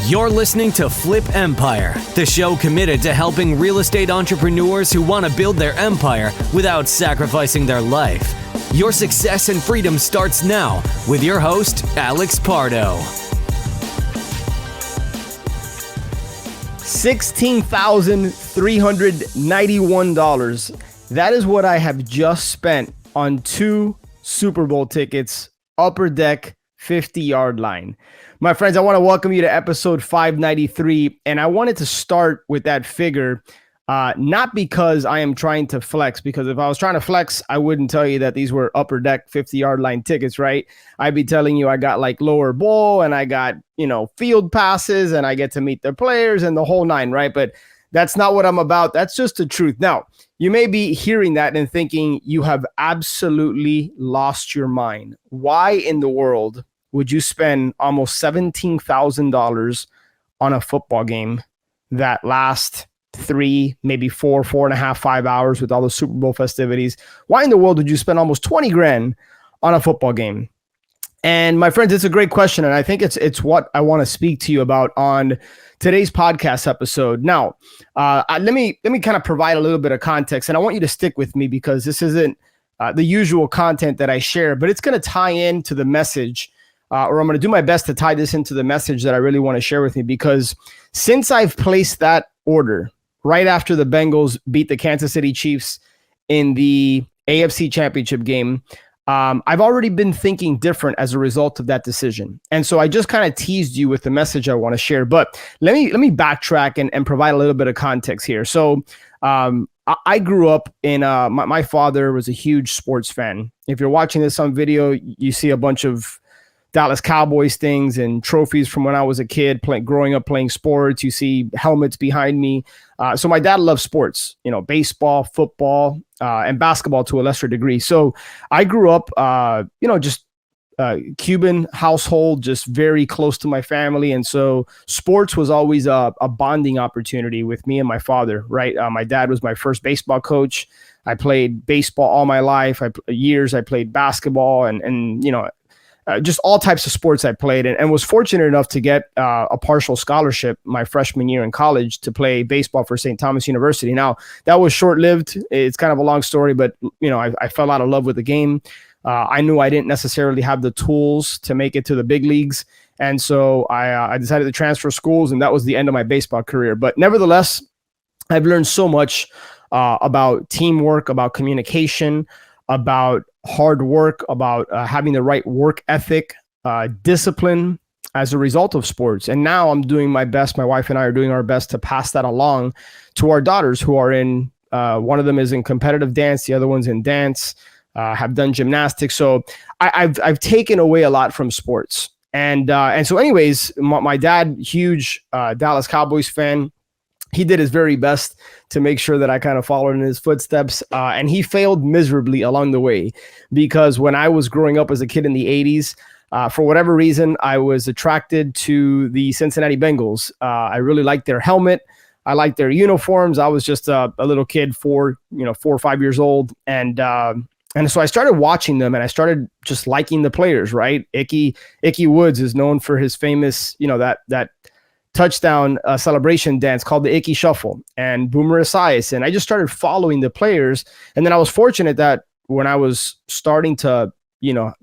You're listening to Flip Empire, the show committed to helping real estate entrepreneurs who want to build their empire without sacrificing their life. Your success and freedom starts now with your host, Alex Pardo. $16,391. That is what I have just spent on 2 Super Bowl tickets, Upper Deck 50-yard line. My friends, I want to welcome you to episode 593, and I wanted to start with that figure, not because I am trying to flex, because if I was trying to flex, I wouldn't tell you that these were Upper Deck 50-yard line tickets, right? I'd be telling you I got like lower bowl, and I got, field passes, and I get to meet the players and the whole nine, right? But that's not what I'm about. That's just the truth. Now, you may be hearing that and thinking you have absolutely lost your mind. Why in the world would you spend almost $17,000 on a football game that lasts 3, maybe 4, 4.5, 5 hours with all the Super Bowl festivities? Why in the world would you spend almost 20 grand on a football game? And my friends, it's a great question, and I think it's what I want to speak to you about on today's podcast episode. Now, let me kind of provide a little bit of context, and I want you to stick with me because this isn't the usual content that I share, but it's going to tie into the message, or I'm going to do my best to tie this into the message that I really want to share with you, because since I've placed that order right after the Bengals beat the Kansas City Chiefs in the AFC Championship game, I've already been thinking different as a result of that decision. And so I just kind of teased you with the message I want to share, but let me backtrack and provide a little bit of context here. So I grew up in, my father was a huge sports fan. If you're watching this on video, you see a bunch of Dallas Cowboys things and trophies from when I was a kid growing up playing sports. You see helmets behind me. So my dad loved sports, baseball, football, and basketball to a lesser degree. So I grew up, just Cuban household, just very close to my family. And so sports was always a bonding opportunity with me and my father, right? My dad was my first baseball coach. I played baseball all my life. I played basketball and just all types of sports I played, and was fortunate enough to get a partial scholarship my freshman year in college to play baseball for St. Thomas University. Now, that was short-lived. It's kind of a long story, but I fell out of love with the game. I knew I didn't necessarily have the tools to make it to the big leagues, and so I decided to transfer schools, and that was the end of my baseball career. But nevertheless, I've learned so much about teamwork, about communication, about hard work, about having the right work ethic, discipline as a result of sports. And now I'm doing my best. My wife and I are doing our best to pass that along to our daughters who are in, one of them is in competitive dance. The other one's in dance, have done gymnastics. So I've taken away a lot from sports. And so anyways, my dad, huge Dallas Cowboys fan. He did his very best to make sure that I kind of followed in his footsteps. And he failed miserably along the way, because when I was growing up as a kid in the 80s, for whatever reason, I was attracted to the Cincinnati Bengals. I really liked their helmet. I liked their uniforms. I was just a little kid, 4 or 5 years old. And so I started watching them, and I started just liking the players, right? Ickey Woods is known for his famous, that touchdown celebration dance called the Ickey Shuffle, and Boomer Esiason. And I just started following the players. And then I was fortunate that when I was starting to,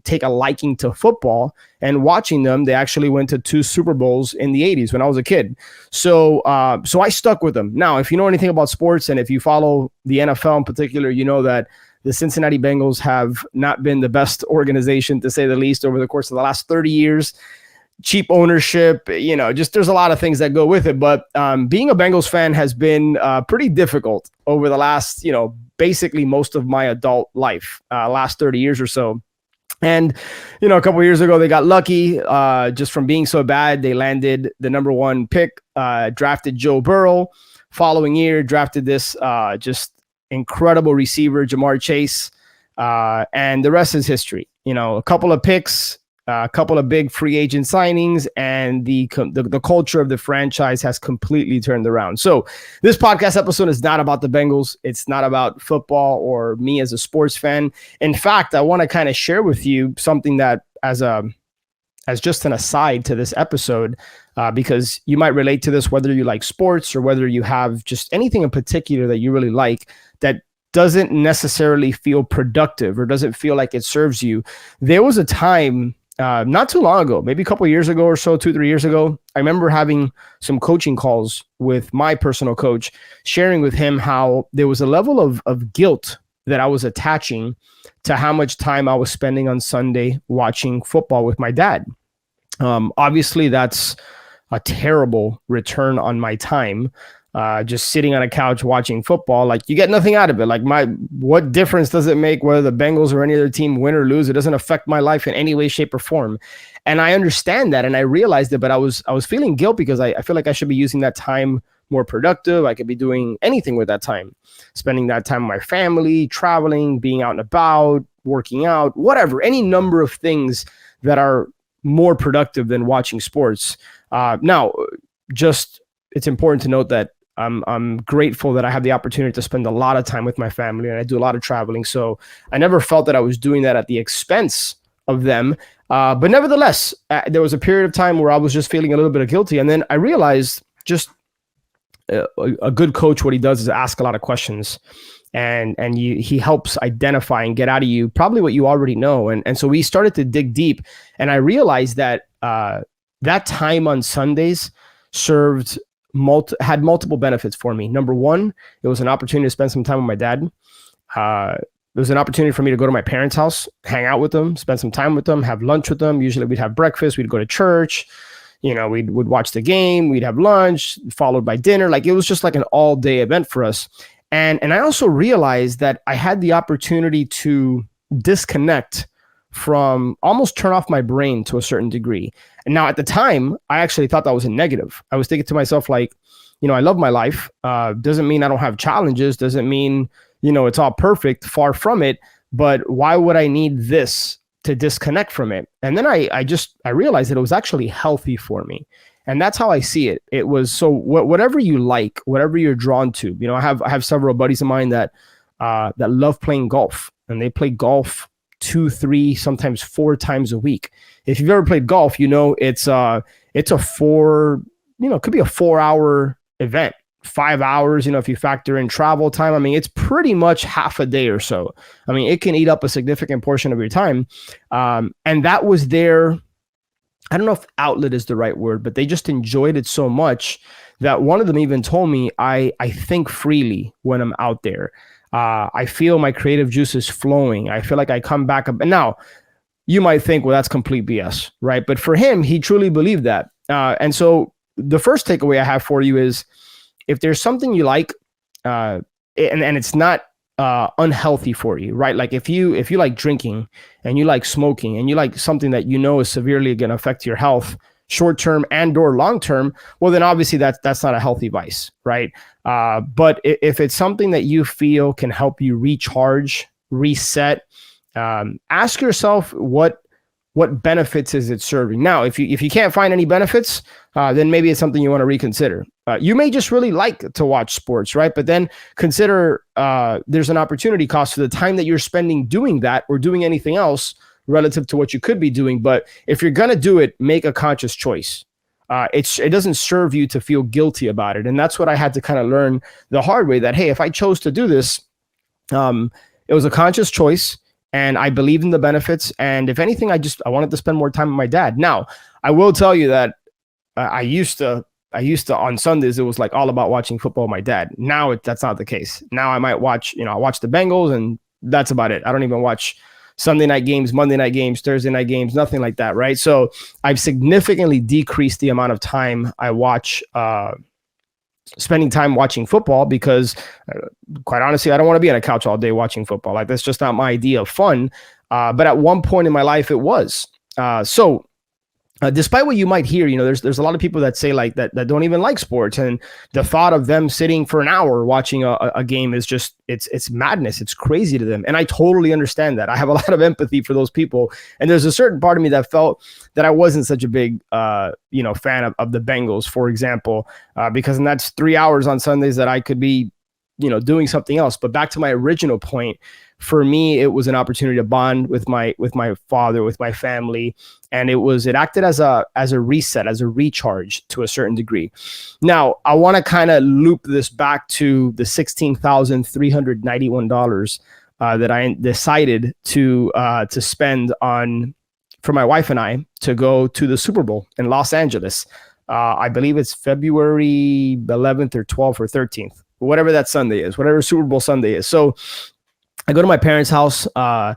take a liking to football and watching them, they actually went to 2 Super Bowls in the 80s when I was a kid. So I stuck with them. Now, if you know anything about sports, and if you follow the NFL in particular, you know that the Cincinnati Bengals have not been the best organization, to say the least, over the course of the last 30 years. Cheap ownership, just there's a lot of things that go with it. But being a Bengals fan has been pretty difficult over the last, basically most of my adult life, last 30 years or so. And, a couple of years ago, they got lucky just from being so bad. They landed the number 1 pick, drafted Joe Burrow. Following year, drafted this just incredible receiver, Jamar Chase. And the rest is history. A couple of picks, a couple of big free agent signings, and the culture of the franchise has completely turned around. So this podcast episode is not about the Bengals. It's not about football or me as a sports fan. In fact, I want to kind of share with you something that as a as just an aside to this episode, because you might relate to this, whether you like sports or whether you have just anything in particular that you really like that doesn't necessarily feel productive or doesn't feel like it serves you. There was a time not too long ago, maybe a couple of years ago or so, 2-3 years ago, I remember having some coaching calls with my personal coach, sharing with him how there was a level of guilt that I was attaching to how much time I was spending on Sunday watching football with my dad. Obviously, that's a terrible return on my time. Just sitting on a couch watching football, like you get nothing out of it. Like what difference does it make whether the Bengals or any other team win or lose? It doesn't affect my life in any way, shape, or form. And I understand that, and I realized it, but I was feeling guilt because I feel like I should be using that time more productive. I could be doing anything with that time, spending that time with my family, traveling, being out and about, working out, whatever, any number of things that are more productive than watching sports. Now, just it's important to note that I'm grateful that I have the opportunity to spend a lot of time with my family, and I do a lot of traveling. So I never felt that I was doing that at the expense of them. But nevertheless, there was a period of time where I was just feeling a little bit of guilty. And then I realized just a good coach, what he does is ask a lot of questions. And he helps identify and get out of you probably what you already know. And so we started to dig deep. And I realized that that time on Sundays had multiple benefits for me. Number one, it was an opportunity to spend some time with my dad. It was an opportunity for me to go to my parents' house, hang out with them, spend some time with them, have lunch with them. Usually we'd have breakfast, we'd go to church, we'd watch the game, we'd have lunch, followed by dinner. Like it was just like an all-day event for us. And I also realized that I had the opportunity to disconnect from, almost turn off my brain to a certain degree. And now at the time, I actually thought that was a negative. I was thinking to myself, like, I love my life. Doesn't mean I don't have challenges. Doesn't mean, it's all perfect. Far from it. But why would I need this to disconnect from it? And then I realized that it was actually healthy for me. And that's how I see it. It was so whatever you like, whatever you're drawn to. I have several buddies of mine that love playing golf, and they play golf 2, 3, sometimes 4 times a week. If you've ever played golf, it's a 4, it could be a 4-hour event, 5 hours. If you factor in travel time, I mean, it's pretty much half a day or so. I mean, it can eat up a significant portion of your time. And that was their, I don't know if outlet is the right word, but they just enjoyed it so much that one of them even told me, I think freely when I'm out there. I feel my creative juices flowing. I feel like I come back up. And now you might think, well, that's complete BS, right? But for him, he truly believed that. And so the first takeaway I have for you is, if there's something you like, and it's not unhealthy for you, right? Like if you like drinking and you like smoking and you like something that is severely going to affect your health, short-term and or long-term, well, then obviously that's not a healthy vice, right? But if it's something that you feel can help you recharge, reset, ask yourself what benefits is it serving. Now, if you can't find any benefits, then maybe it's something you want to reconsider. You may just really like to watch sports, right? But then consider there's an opportunity cost for the time that you're spending doing that or doing anything else relative to what you could be doing. But if you're going to do it, make a conscious choice. It doesn't serve you to feel guilty about it. And that's what I had to kind of learn the hard way, that, hey, if I chose to do this, it was a conscious choice and I believed in the benefits. And if anything, I wanted to spend more time with my dad. Now, I will tell you that I used to on Sundays, it was like all about watching football with my dad. Now that's not the case. Now I might watch, I watch the Bengals and that's about it. I don't even watch Sunday night games, Monday night games, Thursday night games, nothing like that, right? So I've significantly decreased the amount of time I watch, spending time watching football, because quite honestly, I don't want to be on a couch all day watching football. Like, that's just not my idea of fun. But at one point in my life, it was. So despite what you might hear, there's a lot of people that say like that don't even like sports, and the thought of them sitting for an hour watching a game is just it's madness. It's crazy to them, and I totally understand that. I have a lot of empathy for those people, and there's a certain part of me that felt that I wasn't such a big fan of the Bengals, for example, because that's 3 hours on Sundays that I could be doing something else. But back to my original point, for me, it was an opportunity to bond with my father, with my family, and it acted as a reset, as a recharge to a certain degree. Now, I want to kind of loop this back to the $16,391 that I decided to spend on for my wife and I to go to the Super Bowl in Los Angeles. I believe it's February 11th or 12th or 13th, whatever that Sunday is, whatever Super Bowl Sunday is. So I go to my parents' house. The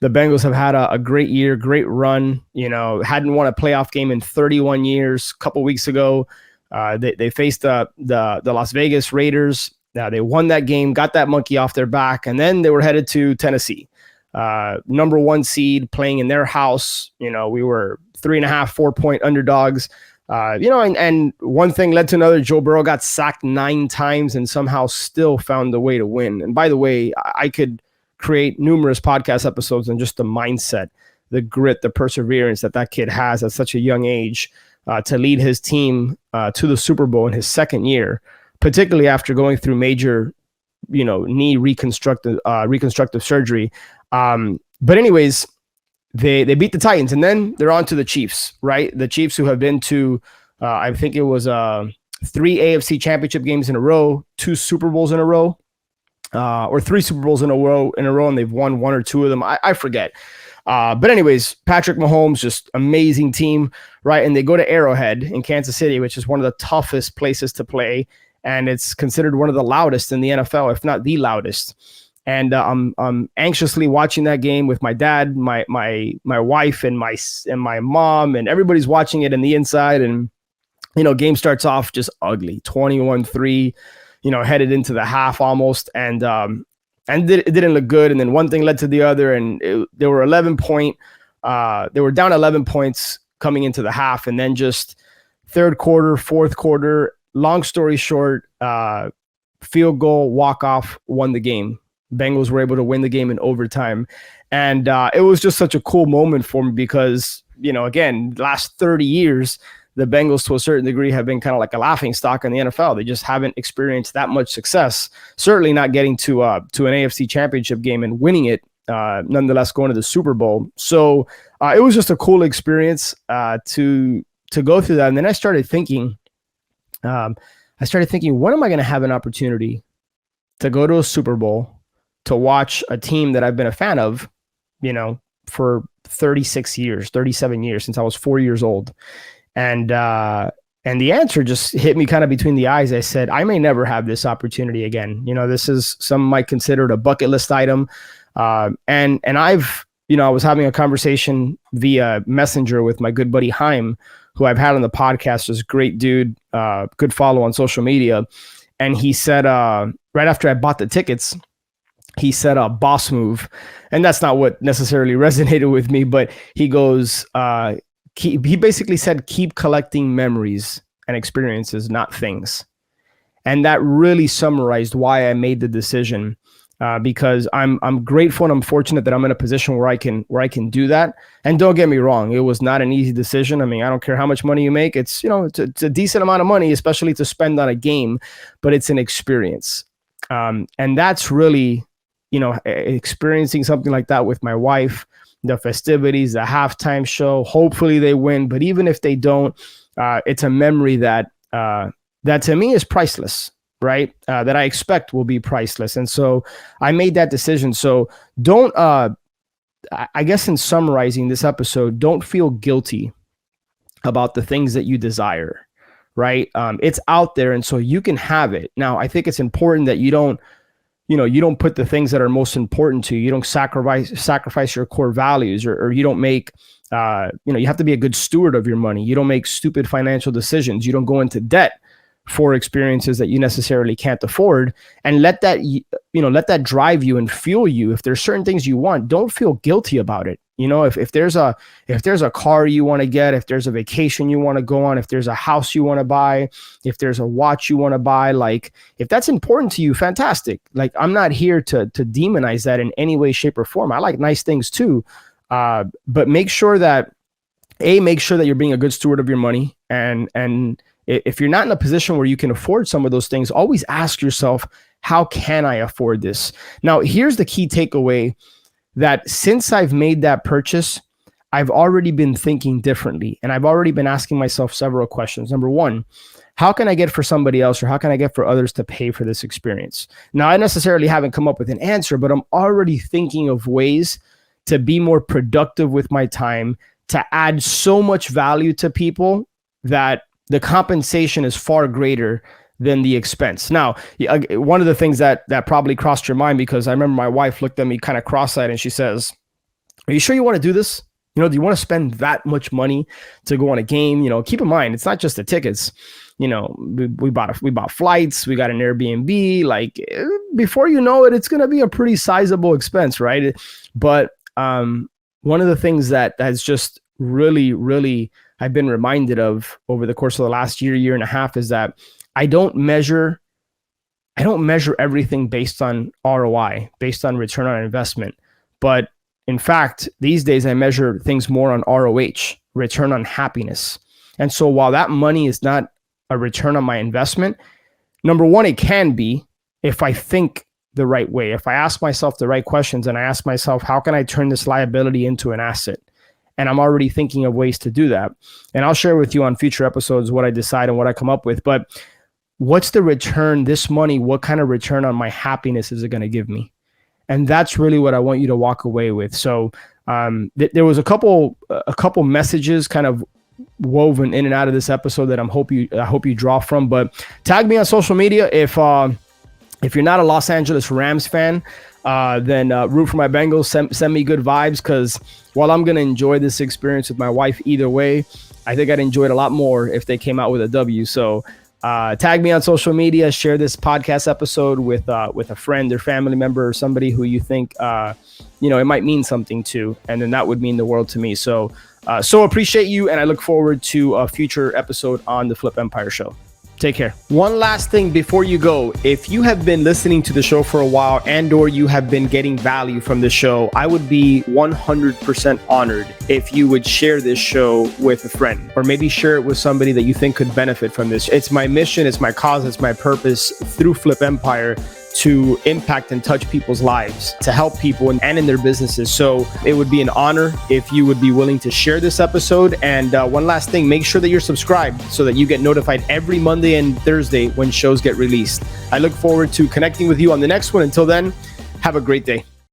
Bengals have had a great year, great run. Hadn't won a playoff game in 31 years. A couple weeks ago, they faced the Las Vegas Raiders. They won that game, got that monkey off their back, and then they were headed to Tennessee. Number 1 seed, playing in their house. We were 3.5, 4-point underdogs. And one thing led to another. Joe Burrow got sacked 9 times and somehow still found a way to win. And by the way, I could create numerous podcast episodes on just the mindset, the grit, the perseverance that kid has at such a young age to lead his team to the Super Bowl in his second year, particularly after going through major, knee reconstructive surgery. But anyways, they beat the Titans, and then they're on to the Chiefs, right? The Chiefs, who have been to, I think it was 3 AFC championship games in a row, 2 Super Bowls in a row, or 3 Super Bowls in a row, and they've won 1 or 2 of them. I forget. But anyways, Patrick Mahomes, just amazing team, right? And they go to Arrowhead in Kansas City, which is one of the toughest places to play, and it's considered one of the loudest in the NFL, if not the loudest. And I'm anxiously watching that game with my dad, my wife, and my mom, and everybody's watching it in the inside. And game starts off just ugly, 21-3, headed into the half almost, and it didn't look good. And then one thing led to the other, and they were 11 point. They were down 11 points coming into the half, and then just third quarter, fourth quarter. Long story short, field goal, walk off, won the game. Bengals were able to win the game in overtime. And it was just such a cool moment for me because, again, last 30 years, the Bengals to a certain degree have been kind of like a laughing stock in the NFL. They just haven't experienced that much success, certainly not getting to an AFC championship game and winning it, nonetheless going to the Super Bowl. So it was just a cool experience to go through that. And then I started thinking, when am I going to have an opportunity to go to a Super Bowl, to watch a team that I've been a fan of, for 36 years, 37 years, since I was 4 years old. And the answer just hit me kind of between the eyes. I said, I may never have this opportunity again. This is, some might consider it a bucket list item. And I've, I was having a conversation via Messenger with my good buddy Haim, who I've had on the podcast. Just great dude, good follow on social media. And he said, right after I bought the tickets, he said a boss move. And that's not what necessarily resonated with me, but he goes, he basically said, keep collecting memories and experiences, not things. And that really summarized why I made the decision, because I'm grateful and I'm fortunate that I'm in a position where I can do that. And don't get me wrong, it was not an easy decision. I mean, I don't care how much money you make. It's, it's a decent amount of money, especially to spend on a game, but it's an experience. And that's really, experiencing something like that with my wife, the festivities, the halftime show. Hopefully they win, but even if they don't, it's a memory that to me is priceless, right? That I expect will be priceless. And so I made that decision. So don't, I guess in summarizing this episode, don't feel guilty about the things that you desire, right? It's out there, and so you can have it. Now, I think it's important that you don't put the things that are most important to you. You don't sacrifice your core values, or you don't make, you have to be a good steward of your money. You don't make stupid financial decisions. You don't go into debt for experiences that you necessarily can't afford, and let that drive you and fuel you. If there's certain things you want, don't feel guilty about it. If there's a car you want to get, if there's a vacation you want to go on, if there's a house you want to buy, if there's a watch you want to buy, like, if that's important to you, fantastic. Like, I'm not here to demonize that in any way, shape, or form. I like nice things too. But make sure that you're being a good steward of your money. And if you're not in a position where you can afford some of those things, always ask yourself, how can I afford this? Now, here's the key takeaway, that since I've made that purchase, I've already been thinking differently. And I've already been asking myself several questions. Number one, how can I get for somebody else, or how can I get for others to pay for this experience? Now, I necessarily haven't come up with an answer, but I'm already thinking of ways to be more productive with my time, to add so much value to people that the compensation is far greater than the expense. Now, one of the things that probably crossed your mind, because I remember my wife looked at me kind of cross-eyed and she says, "Are you sure you want to do this? Do you want to spend that much money to go on a game? Keep in mind, it's not just the tickets. We bought flights, we got an Airbnb. Like, before you know it, it's going to be a pretty sizable expense, right?" But one of the things that has just really, really I've been reminded of over the course of the last year and a half is that I don't measure everything based on ROI, based on return on investment. But in fact, these days I measure things more on ROH, return on happiness. And so while that money is not a return on my investment, number one, it can be if I think the right way, if I ask myself the right questions and I ask myself, how can I turn this liability into an asset? And I'm already thinking of ways to do that. And I'll share with you on future episodes what I decide and what I come up with. But what's the return, this money, what kind of return on my happiness is it going to give me? And that's really what I want you to walk away with. So there was a couple messages kind of woven in and out of this episode that I hope you draw from. But tag me on social media if you're not a Los Angeles Rams fan. Then root for my Bengals. Send me good vibes, because while I'm gonna enjoy this experience with my wife either way, I think I'd enjoy it a lot more if they came out with a W. So tag me on social media, share this podcast episode with a friend or family member or somebody who you think it might mean something to, and then that would mean the world to me. So appreciate you, and I look forward to a future episode on the Flip Empire Show. Take care. One last thing before you go. If you have been listening to the show for a while and/or you have been getting value from the show, I would be 100% honored if you would share this show with a friend, or maybe share it with somebody that you think could benefit from this. It's my mission, it's my cause, it's my purpose through Flip Empire to impact and touch people's lives, to help people and in their businesses. So it would be an honor if you would be willing to share this episode. And one last thing, make sure that you're subscribed so that you get notified every Monday and Thursday when shows get released. I look forward to connecting with you on the next one. Until then, have a great day.